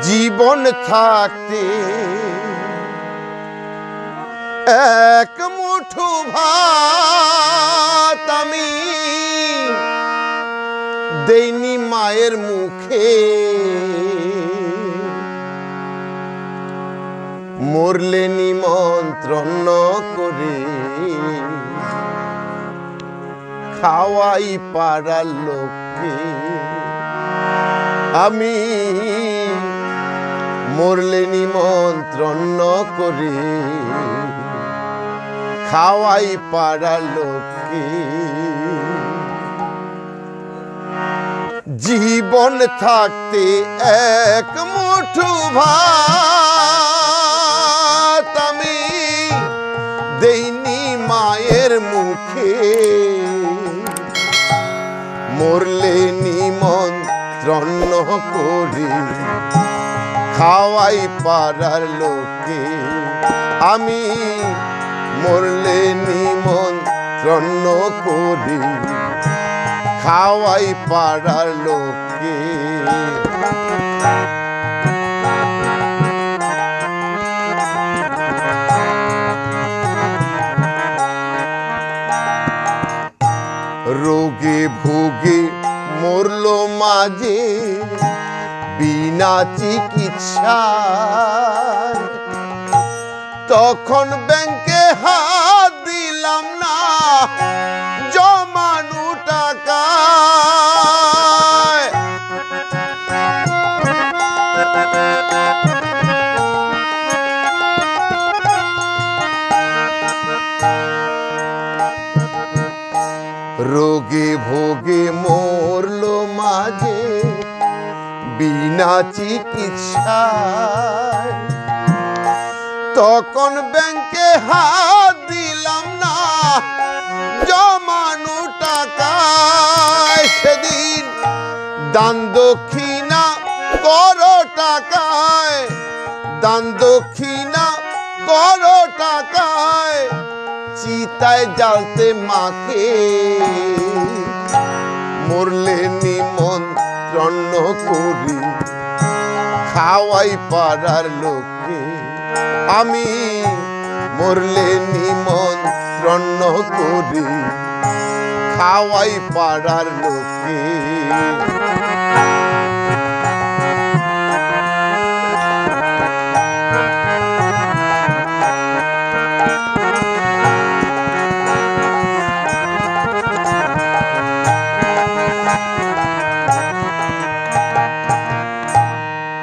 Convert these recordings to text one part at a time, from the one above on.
জীবন থাকতে এক মুঠো ভাত আমি দেইনি মায়ের মুখে, মরলে নিমন্ত্রণ করে খাওয়াই পাড়ার লোককে। আমি মরলে নিমন্ত্রণ করে খাওয়াই পাড়ার লোককে। জীবন থাকতে এক মুঠো ভাত আমি দেইনি মায়ের মুখে, মরলে নিমন্ত্রণ করে খাওয়াই পাড়ার লোকে। আমি মরলে নিমন্ত্রণ করে খাওয়াই পাড়ার লোকে। রোগে ভোগে মরল মাঝে বিনা চিকিৎসায়, তখন ব্যাংকে হাত দিলাম না জমানো টাকায়। রোগে ভোগে মরল মাঝে বিনা চিকিৎসায়, তখন ব্যাংকে হাত দিলাম না জমানো টাকায়। সেদিন দান দক্ষিণা করো টাকায়, দান দক্ষিণা করো টাকায়, চিতায় জ্বালতে মাকে মরলে নিমন্ত্রণ করি খাওয়াই পাড়ার লোকে। আমি মরলে নিমন্ত্রণ করি খাওয়াই পাড়ার লোকে।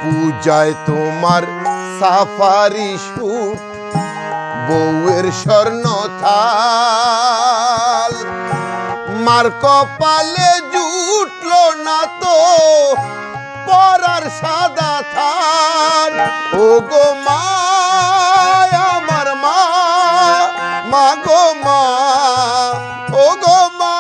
পূজায় তোমার সাফারি স্যুট, বউয়ের স্বর্ণ থাল, মার কপালে জুটলো না তো পরার সাদা থাল। ও গো মা আমার মা, মা গো মা, ও গো মা।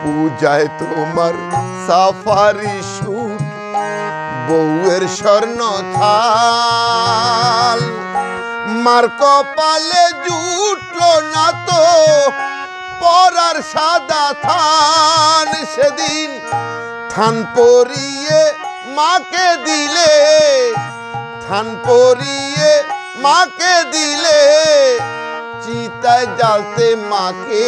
পূজায় তোমার সাফারি স্যুট, বউয়ের স্বর্ণ থাল, মার কপালে জুটলো না তো পরার সাদা থান। সেদিন থান পরিয়ে মাকে দিলে, থান পরিয়ে মাকে দিলে, চিতায় জ্বালতে মাকে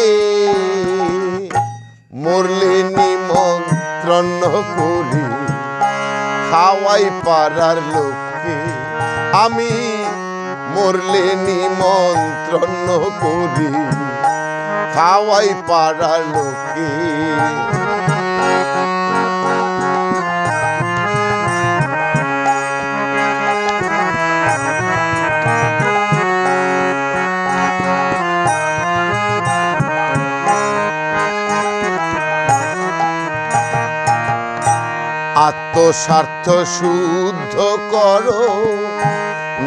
মরলে নিমন্ত্রণ করি খাওয়াই পাড়ার লোকে। আমি মরলে নিমন্ত্রণ করি খাওয়াই পাড়ার লোকে। আত্মস্বার্থ শুদ্ধ করো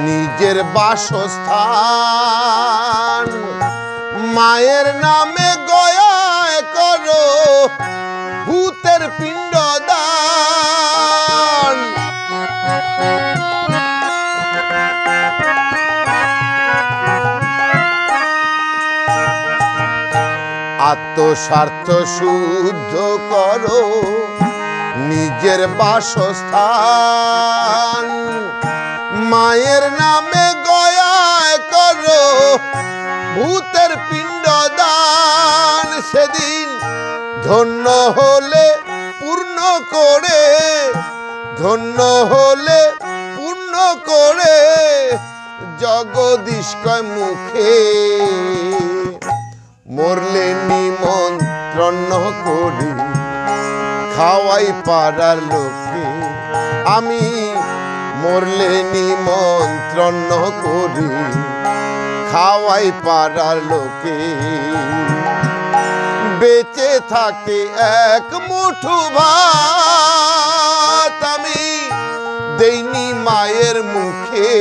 নিজের বাসস্থান, মায়ের নামে গয়ায় করো ভূতের পিণ্ডদান। আত্মস্বার্থ শুদ্ধ করো নিজের বাসস্থান। মায়ের নামে গয়ায় করো ভূতের পিণ্ডদান। সেদিন ধন্য হলে পূর্ণ করে, ধন্য হলে পূর্ণ করে জগদীশকয় মুখে। মরলে নিমন্ত্রণ করি খাওয়াই পাড়ার লোকে। আমি মরলে নিমন্ত্রণ করি খাওয়াই পাড়ার লোকে। বেঁচে থাকে এক মুঠো ভাত আমি দেইনি মায়ের মুখে।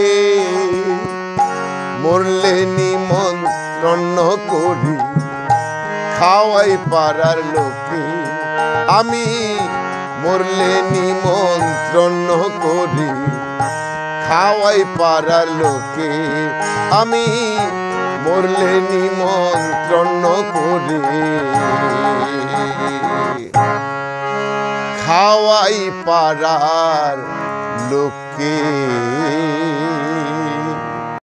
মরলে নিমন্ত্রণ করি খাওয়াই পাড়ার লোকে। আমি মরলে নিমন্ত্রণ করি খাওয়াই পাড়ার লোকে। আমি মরলে নিমন্ত্রণ করি খাওয়াই পাড়ার লোকে।